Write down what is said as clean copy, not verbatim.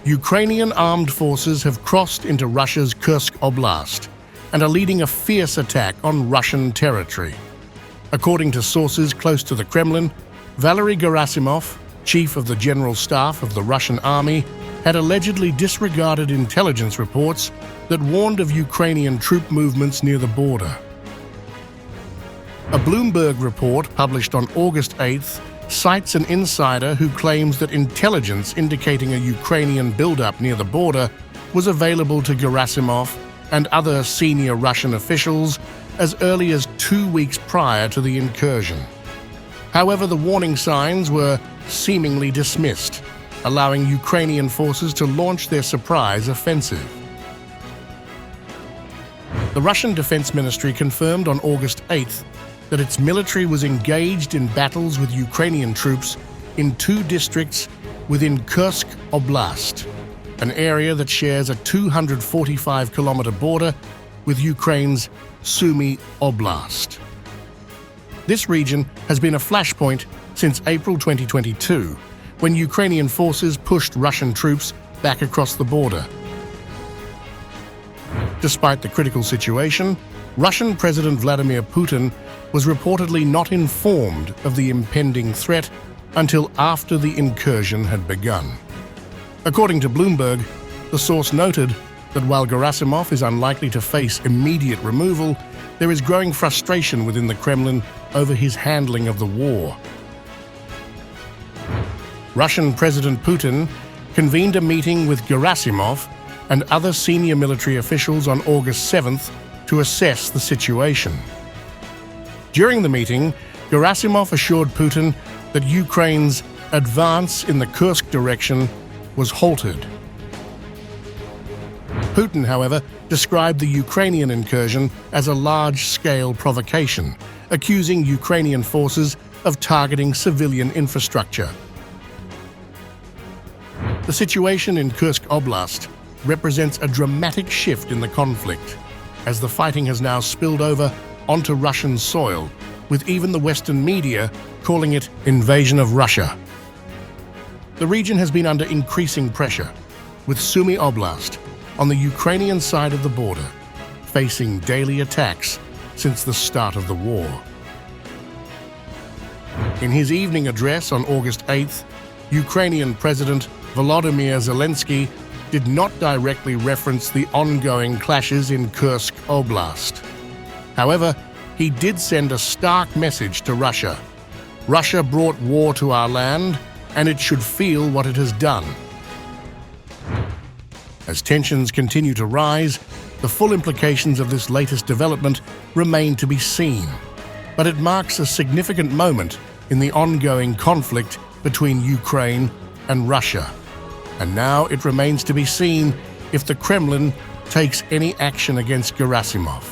Ukrainian armed forces have crossed into Russia's Kursk Oblast and are leading a fierce attack on Russian territory. According to sources close to the Kremlin, Valery Gerasimov, chief of the General Staff of the Russian Army, had allegedly disregarded intelligence reports that warned of Ukrainian troop movements near the border. A Bloomberg report published on August 8th cites an insider who claims that intelligence indicating a Ukrainian buildup near the border was available to Gerasimov and other senior Russian officials as early as 2 weeks prior to the incursion. However, the warning signs were seemingly dismissed, allowing Ukrainian forces to launch their surprise offensive. The Russian Defense Ministry confirmed on August 8th that its military was engaged in battles with Ukrainian troops in 2 districts within Kursk Oblast, an area that shares a 245-kilometer border with Ukraine's Sumy Oblast. This region has been a flashpoint since April 2022, when Ukrainian forces pushed Russian troops back across the border. Despite the critical situation, Russian President Vladimir Putin was reportedly not informed of the impending threat until after the incursion had begun. According to Bloomberg, the source noted that while Gerasimov is unlikely to face immediate removal, there is growing frustration within the Kremlin over his handling of the war. Russian President Putin convened a meeting with Gerasimov and other senior military officials on August 7th to assess the situation. During the meeting, Gerasimov assured Putin that Ukraine's advance in the Kursk direction was halted. Putin, however, described the Ukrainian incursion as a large-scale provocation, accusing Ukrainian forces of targeting civilian infrastructure. The situation in Kursk Oblast represents a dramatic shift in the conflict, as the fighting has now spilled over onto Russian soil, with even the Western media calling it invasion of Russia. The region has been under increasing pressure, with Sumy Oblast, on the Ukrainian side of the border, facing daily attacks since the start of the war. In his evening address on August 8th, Ukrainian President Volodymyr Zelensky did not directly reference the ongoing clashes in Kursk Oblast. However, he did send a stark message to Russia. Russia brought war to our land, and it should feel what it has done. As tensions continue to rise, the full implications of this latest development remain to be seen. But it marks a significant moment in the ongoing conflict between Ukraine and Russia. And now it remains to be seen if the Kremlin takes any action against Gerasimov.